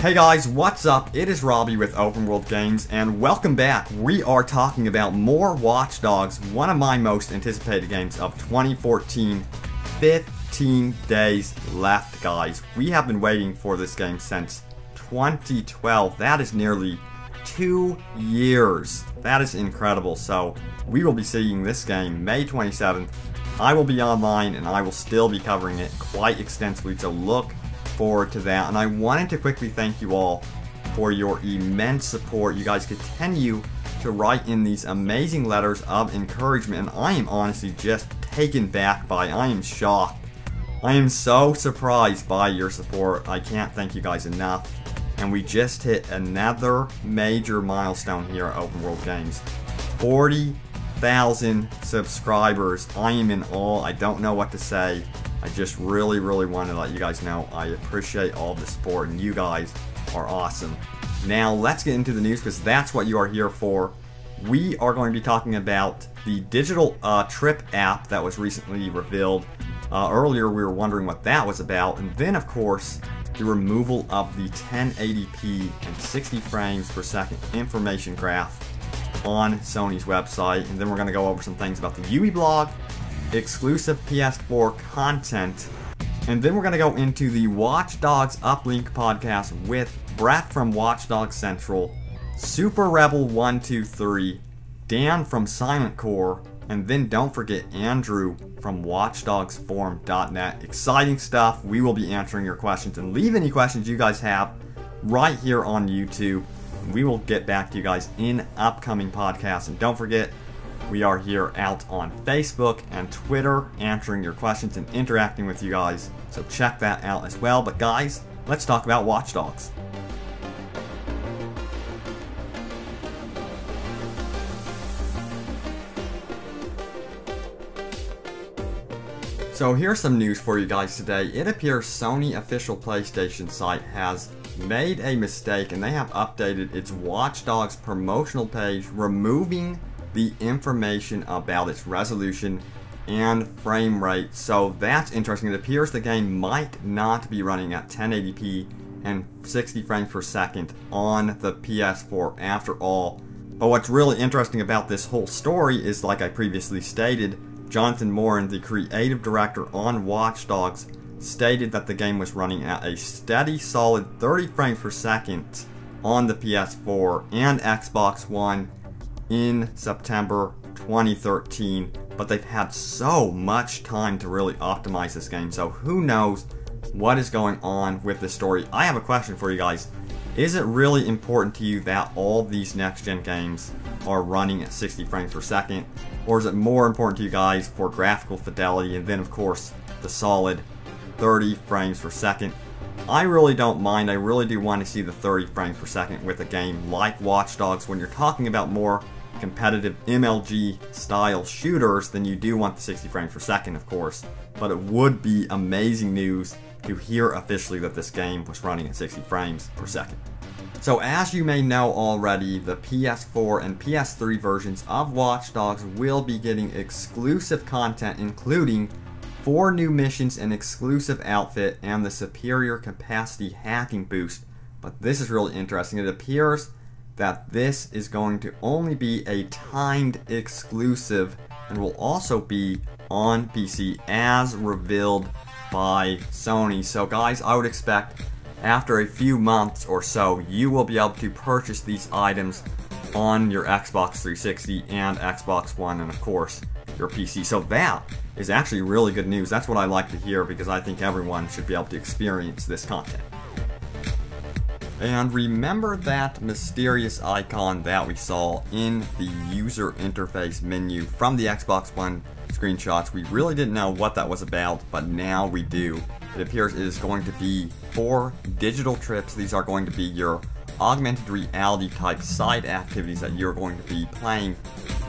Hey guys, what's up? It is Robbie with Open World Games, and welcome back. We are talking about more Watch Dogs, one of my most anticipated games of 2014. 15 days left, guys. We have been waiting for this game since 2012. That is nearly 2 years. That is incredible. So we will be seeing this game May 27th. I will be online and I will still be covering it quite extensively, so look forward to that. And I wanted to quickly thank you all for your immense support. You guys continue to write in these amazing letters of encouragement, and I am honestly just taken back by, I am shocked. I am so surprised by your support. I can't thank you guys enough. And we just hit another major milestone here at Open World Games. 40,000 subscribers. I am in awe. I don't know what to say. I just really want to let you guys know I appreciate all the support, and you guys are awesome. Now let's get into the news, because that's what you are here for. We are going to be talking about the digital trip app that was recently revealed. Earlier we were wondering what that was about, and then of course the removal of the 1080p and 60 frames per second information graph on Sony's website. And then we're going to go over some things about the Ubi blog, exclusive PS4 content, and then we're going to go into the Watch Dogs Uplink podcast with Brett from Watch Dogs Central, Super Rebel 123, Dan from S.T.A.L.K.E.R, and then don't forget Andrew from WatchDogsForum.net. Exciting stuff. We will be answering your questions, and leave any questions you guys have right here on YouTube. We will get back to you guys in upcoming podcasts, and don't forget, we are here out on Facebook and Twitter answering your questions and interacting with you guys, so check that out as well. But guys, let's talk about Watch Dogs. So here's some news for you guys today. It appears Sony official PlayStation site has made a mistake, and they have updated its Watch Dogs promotional page, removing the information about its resolution and frame rate. So that's interesting. It appears the game might not be running at 1080p and 60 frames per second on the PS4 after all. But what's really interesting about this whole story is, like I previously stated, Jonathan Morin, the creative director on Watch Dogs, stated that the game was running at a steady solid 30 frames per second on the PS4 and Xbox One in September 2013, but they've had so much time to really optimize this game, so who knows what is going on with this story. I have a question for you guys. Is it really important to you that all these next-gen games are running at 60 frames per second, or is it more important to you guys for graphical fidelity and then of course the solid 30 frames per second? I really don't mind. I really do want to see the 30 frames per second with a game like Watch Dogs. When you're talking about more competitive MLG style shooters, then you do want the 60 frames per second, of course. But it would be amazing news to hear officially that this game was running at 60 frames per second. So as you may know already, the PS4 and PS3 versions of Watch Dogs will be getting exclusive content, including 4 new missions, an exclusive outfit, and the superior capacity hacking boost. But this is really interesting. It appears that this is going to only be a timed exclusive and will also be on PC as revealed by Sony. So guys, I would expect after a few months or so, you will be able to purchase these items on your Xbox 360 and Xbox One, and of course your PC. So that is actually really good news. That's what I like to hear, because I think everyone should be able to experience this content. And remember that mysterious icon that we saw in the user interface menu from the Xbox One screenshots? We really didn't know what that was about, but now we do. It appears it is going to be 4 digital trips. These are going to be your augmented reality type side activities that you're going to be playing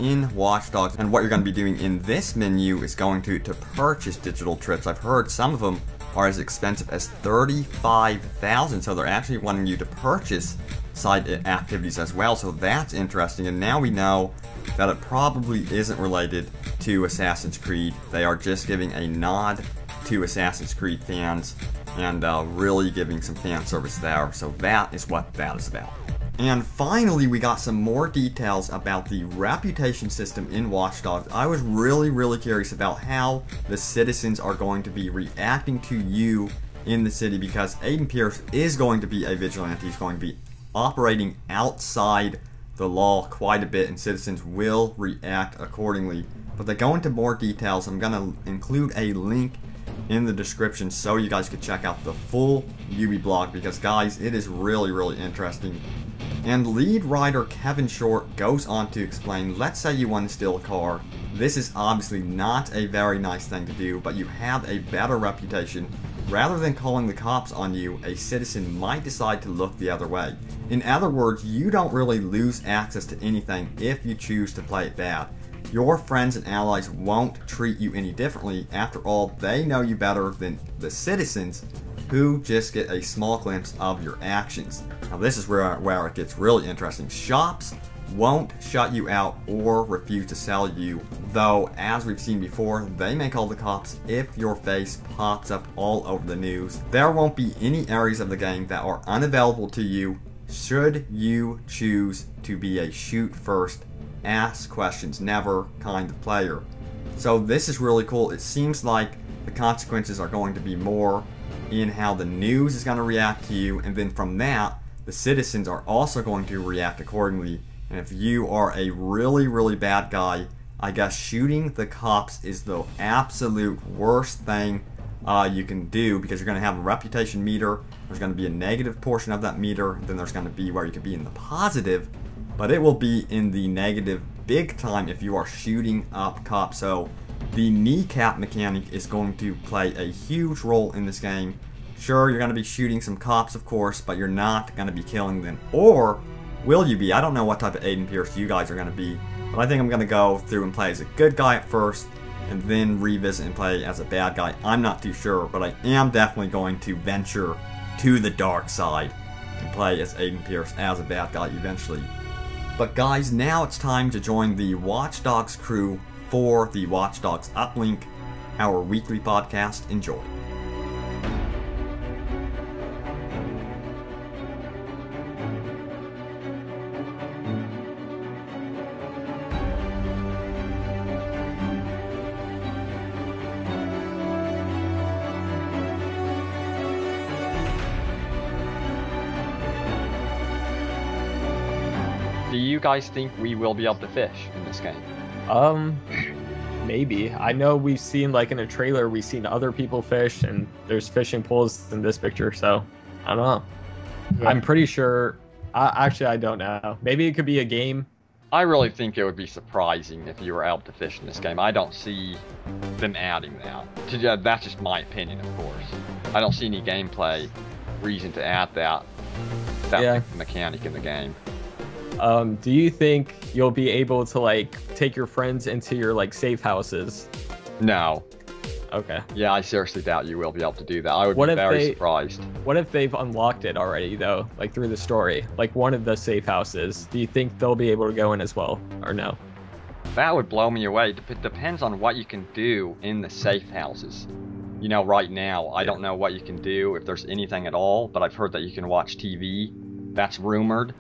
in Watch Dogs. And what you're going to be doing in this menu is going to purchase digital trips. I've heard some of them are as expensive as $35,000, so they're actually wanting you to purchase side activities as well, so that's interesting. And now we know that it probably isn't related to Assassin's Creed. They are just giving a nod to Assassin's Creed fans and really giving some fan service there. So that is what that is about. And finally, we got some more details about the reputation system in Watch Dogs. I was really curious about how the citizens are going to be reacting to you in the city, because Aiden Pierce is going to be a vigilante. He's going to be operating outside the law quite a bit, and citizens will react accordingly. But they go into more details. I'm going to include a link in the description so you guys could check out the full Ubi blog, because guys, it is really interesting. And lead writer Kevin Short goes on to explain, let's say you want to steal a car. This is obviously not a very nice thing to do, but you have a better reputation. Rather than calling the cops on you, a citizen might decide to look the other way. In other words, you don't really lose access to anything if you choose to play it bad. Your friends and allies won't treat you any differently. After all, they know you better than the citizens, who just get a small glimpse of your actions. Now this is where it gets really interesting. Shops won't shut you out or refuse to sell you, though as we've seen before, they may call the cops if your face pops up all over the news. There won't be any areas of the game that are unavailable to you should you choose to be a shoot first, ask questions never kind of player. So this is really cool. It seems like the consequences are going to be more in how the news is going to react to you, and then from that, the citizens are also going to react accordingly. And if you are a really bad guy, I guess shooting the cops is the absolute worst thing you can do, because you're going to have a reputation meter. There's going to be a negative portion of that meter, then there's going to be where you could be in the positive, but it will be in the negative big time if you are shooting up cops. So the kneecap mechanic is going to play a huge role in this game. Sure, you're going to be shooting some cops, of course, but you're not going to be killing them. Or will you be? I don't know what type of Aiden Pierce you guys are going to be, but I think I'm going to go through and play as a good guy at first, and then revisit and play as a bad guy. I'm not too sure, but I am definitely going to venture to the dark side and play as Aiden Pierce as a bad guy eventually. But guys, now it's time to join the Watch Dogs crew for the Watch Dogs Uplink, our weekly podcast. Enjoy. Do you guys think we will be able to fish in this game? Maybe. I know we've seen, like in a trailer, we've seen other people fish, and there's fishing poles in this picture, so I don't know. Yeah. I'm pretty sure. Actually, I don't know. Maybe it could be a game. I really think it would be surprising if you were able to fish in this game. I don't see them adding that. That's just my opinion, of course. I don't see any gameplay reason to add that mechanic in the game. Do you think you'll be able to, like, take your friends into your, like, safe houses? No. Okay. Yeah, I seriously doubt you will be able to do that. I would be very surprised. What if they've unlocked it already, though, like through the story? Like one of the safe houses. Do you think they'll be able to go in as well, or no? That would blow me away. It depends on what you can do in the safe houses. You know, right now, I don't know what you can do, if there's anything at all, but I've heard that you can watch TV. That's rumored.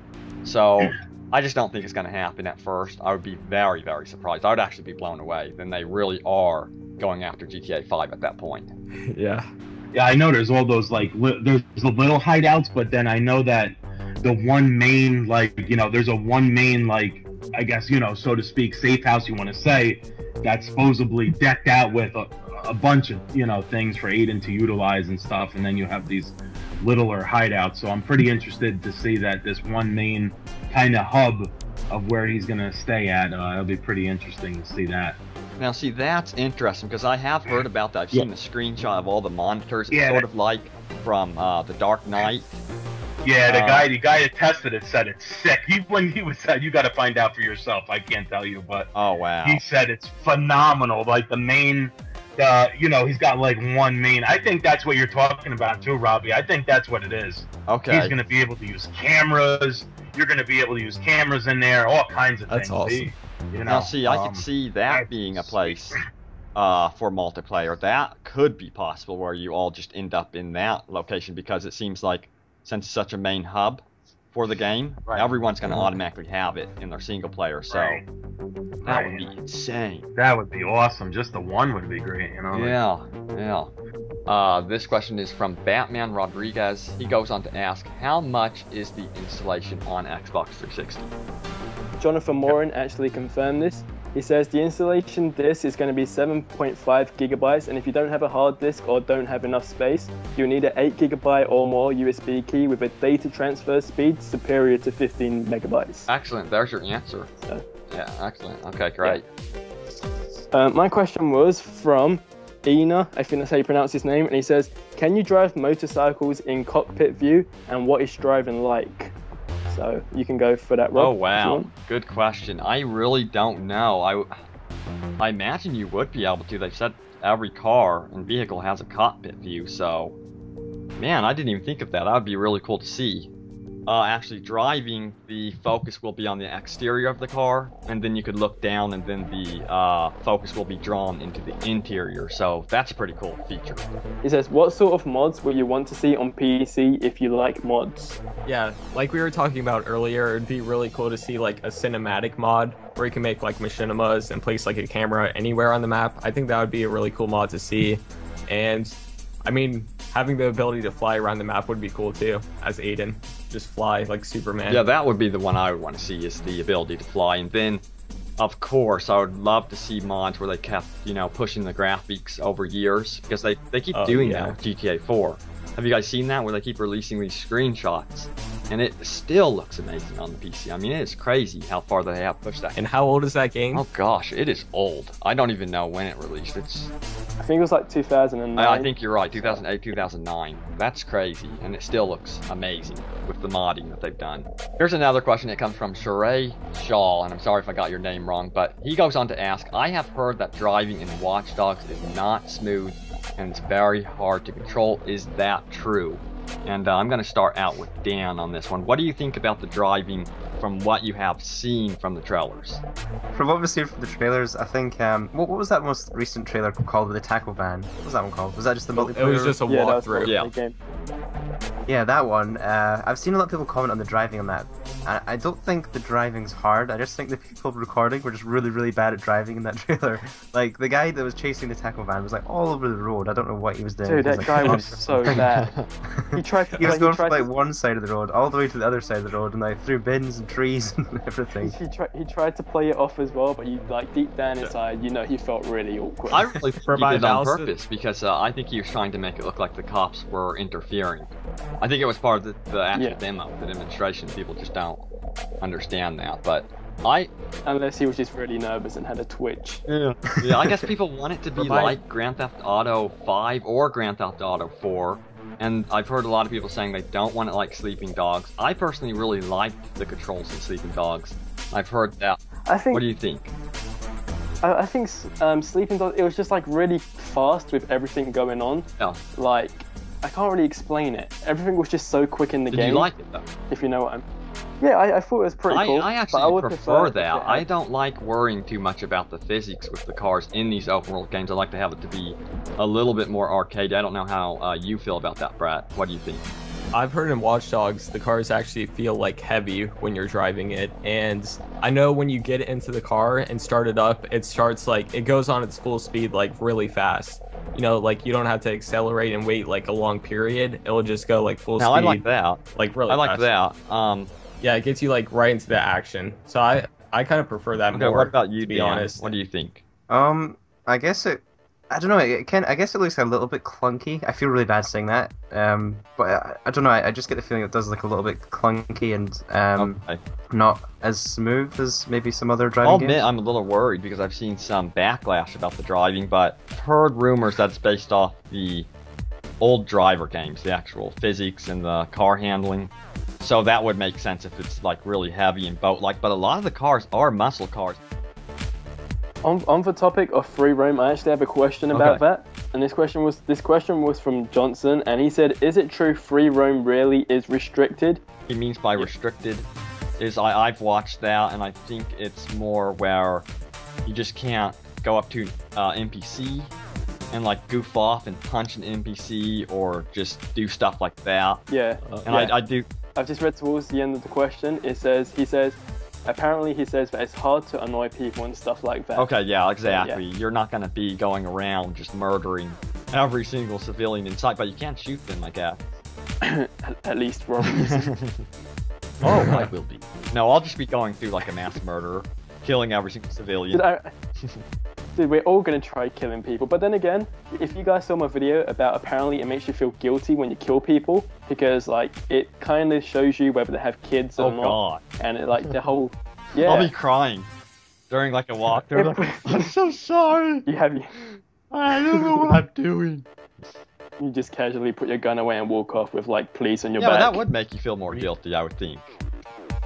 So I just don't think it's going to happen at first. I would be very surprised. I would actually be blown away. Then they really are going after GTA 5 at that point. Yeah. Yeah, I know there's all those, like, there's the little hideouts, but then I know that the one main, like, you know, there's a one main, like, I guess, you know, so to speak, safe house, you want to say, that's supposedly decked out with a bunch of, you know, things for Aiden to utilize and stuff, and then you have these littler hideouts. So I'm pretty interested to see that this one main kind of hub of where he's going to stay at. It'll be pretty interesting to see that. Now, see, that's interesting, because I have heard about that. I've seen the screenshot of all the monitors. It's sort of like from The Dark Knight. Yeah, the guy that tested it said it's sick. When he was said, you got to find out for yourself. I can't tell you, but oh wow, he said it's phenomenal. Like the main, you know, he's got like one main. I think that's what you're talking about too, Robbie. I think that's what it is. Okay. He's going to be able to use cameras. You're going to be able to use cameras in there, all kinds of things. That's awesome. You know? Now, see, I could see that being a place for multiplayer. That could be possible where you all just end up in that location, because it seems like since it's such a main hub for the game, everyone's going to automatically have it in their single player. So that would be insane. That would be awesome. Just the one would be great, you know? Yeah. This question is from Batman Rodriguez. He goes on to ask, how much is the installation on Xbox 360? Jonathan Moran actually confirmed this. He says the installation disk is going to be 7.5 gigabytes, and if you don't have a hard disk or don't have enough space, you'll need an 8 gigabyte or more USB key with a data transfer speed superior to 15 megabytes. Excellent. There's your answer. So, yeah, excellent. Okay, great. My question was from Ina, I think that's how you pronounce his name, and he says, can you drive motorcycles in cockpit view, and what is driving like? So you can go for that, Rob. Oh wow, good question. I really don't know. I imagine you would be able to. They've said every car and vehicle has a cockpit view, so man, I didn't even think of that. That would be really cool to see. Actually driving, the focus will be on the exterior of the car, and then you could look down, and then the focus will be drawn into the interior. So that's a pretty cool feature. He says, what sort of mods will you want to see on PC if you like mods? Yeah, like we were talking about earlier, it'd be really cool to see like a cinematic mod where you can make like machinimas and place like a camera anywhere on the map. I think that would be a really cool mod to see. And I mean, having the ability to fly around the map would be cool too, as Aiden. Just fly like Superman. Yeah, that would be the one I would want to see, is the ability to fly. And then, of course, I would love to see mods where they kept, pushing the graphics over years, because they keep doing that with GTA 4. Have you guys seen that, where they keep releasing these screenshots? And it still looks amazing on the PC. I mean, it is crazy how far they have pushed that. And how old is that game? Oh gosh, it is old. I don't even know when it released. I think it was like 2009. I think you're right, 2008, 2009. That's crazy, and it still looks amazing with the modding that they've done. Here's another question. It comes from Sheree Shaw, and I'm sorry if I got your name wrong, but he goes on to ask, I have heard that driving in Watch Dogs is not smooth, and it's very hard to control. Is that true? And I'm going to start out with Dan on this one. What do you think about the driving from what you have seen from the trailers? From what we've seen from the trailers, I think, what was that most recent trailer called, the tackle van? What was that one called? Was that just the multiplayer? It was just a walkthrough. Yeah, that one. I've seen a lot of people comment on the driving on that. I don't think the driving's hard. I just think the people recording were just really, really bad at driving in that trailer. Like, the guy that was chasing the tackle van was like all over the road. I don't know what he was doing. Dude, that guy was so bad. He was going from like one side of the road all the way to the other side of the road, and like through bins and trees and everything. He tried to play it off as well, but deep down inside, he felt really awkward. I really think he did on purpose, because I think he was trying to make it look like the cops were interfering. I think it was part of the actual demo, the demonstration. People just don't understand that, but unless he was just really nervous and had a twitch. Yeah, I guess people want it to be like Grand Theft Auto 5 or Grand Theft Auto 4. And I've heard a lot of people saying they don't want it like Sleeping Dogs. I personally really liked the controls in Sleeping Dogs. I've heard that. What do you think? I think Sleeping Dogs, it was just like really fast with everything going on. Yeah. Like, I can't really explain it. Everything was just so quick in the game. Did you like it though? If you know what I'm... Yeah, I thought it was pretty cool. I actually prefer that. I don't like worrying too much about the physics with the cars in these open world games. I like to have it to be a little bit more arcade. I don't know how you feel about that, Brad. What do you think? I've heard in Watch Dogs the cars actually feel like heavy when you're driving it, and I know when you get into the car and start it up, it starts like, it goes on its full speed like really fast. Like you don't have to accelerate and wait like a long period. It'll just go like full speed. I like that. Like really fast. That. Yeah, it gets you like right into the action. So I kind of prefer that more. What about you, to be honest? What do you think? I guess I don't know. I guess it looks a little bit clunky. I feel really bad saying that. But I don't know. I just get the feeling it does look a little bit clunky and not as smooth as maybe some other driving I'll games. admit I'm a little worried because I've seen some backlash about the driving, but I've heard rumors that it's based off the old driver games, the actual physics and the car handling. So that would make sense if it's like really heavy and boat-like, but a lot of the cars are muscle cars. On the topic of free roam, I actually have a question about that. And this question was from Johnson, and he said, "Is it true free roam really is restricted?" He means by restricted is I've watched that, and I think it's more where you just can't go up to NPC and like goof off and punch an NPC or just do stuff like that. Yeah. And I do. I've just read towards the end of the question. He says apparently he says that it's hard to annoy people and stuff like that. Okay, yeah, exactly. You're not gonna be going around just murdering every single civilian in sight, but you can't shoot them, I guess. At least for a reason. Oh, I will be. No, I'll just be going through like a mass murderer, killing every single civilian. Dude, we're all gonna try killing people, but then again, if you guys saw my video about apparently it makes you feel guilty when you kill people, because like it kind of shows you whether they have kids or not. God. And it, like the whole, yeah. I'll be crying during like a walkthrough. Like, I'm so sorry. I don't know what I'm doing. You just casually put your gun away and walk off with like police on your back. back. Yeah, but that would make you feel more guilty, I would think.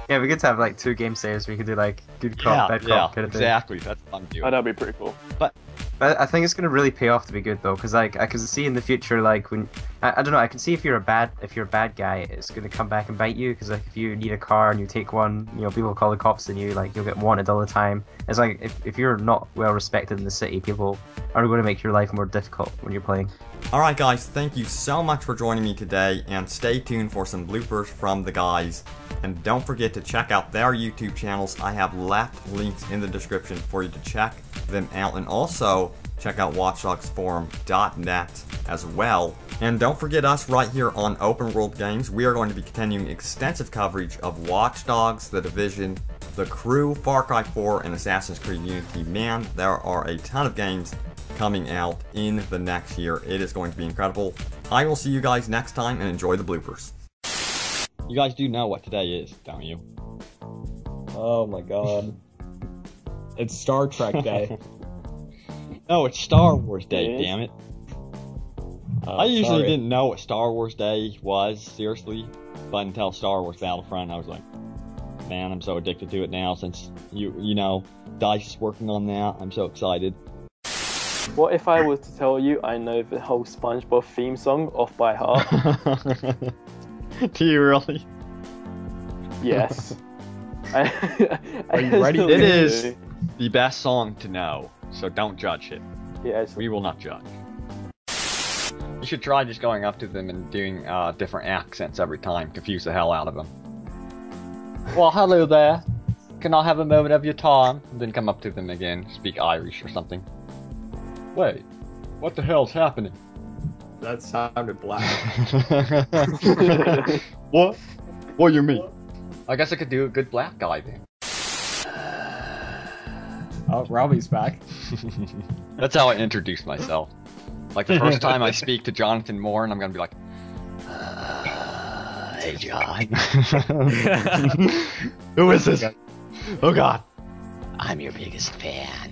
Yeah, we could have like 2 game saves where you could do like good cop, bad cop kind of thing. Exactly. That's what I'm doing. Oh, that'd be pretty cool. But I think it's gonna really pay off to be good though, because like I can see in the future, like when I don't know, I can see if you're a bad guy, it's gonna come back and bite you, because like if you need a car and you take one, you know, people will call the cops on you, like you'll get wanted all the time. It's like if you're not well respected in the city, people are going to make your life more difficult when you're playing. Alright guys, thank you so much for joining me today, and stay tuned for some bloopers from the guys. And don't forget to check out their YouTube channels. I have left links in the description for you to check them out, and also check out watchdogsforum.net as well. And don't forget us right here on Open World Games. We are going to be continuing extensive coverage of Watch Dogs, The Division, The Crew, Far Cry 4, and Assassin's Creed Unity. Man, there are a ton of games coming out in the next year. It is going to be incredible. I will see you guys next time, and enjoy the bloopers. You guys do know what today is, don't you? Oh my god. It's Star Trek Day. No, it's Star Wars Day, damn it. I usually sorry. didn't know what Star Wars Day was, seriously. But until Star Wars Battlefront, I was like, man, I'm so addicted to it now since, you know, DICE is working on that. I'm so excited. What if I was to tell you I know the whole SpongeBob theme song off by heart? Do you really? Yes. Are you ready? It is the best song to know, so don't judge it. Yes. We will not judge. You should try just going up to them and doing different accents every time. Confuse the hell out of them. Well, hello there. Can I have a moment of your time? And then come up to them again, speak Irish or something. Wait, what the hell's happening? That sounded black. What? What you mean? I guess I could do a good black guy then. Oh, Robbie's back. That's how I introduce myself. Like the first time I speak to Jonathan Moore, and I'm gonna be like, "Hey, John." Who is this? Oh God. I'm your biggest fan.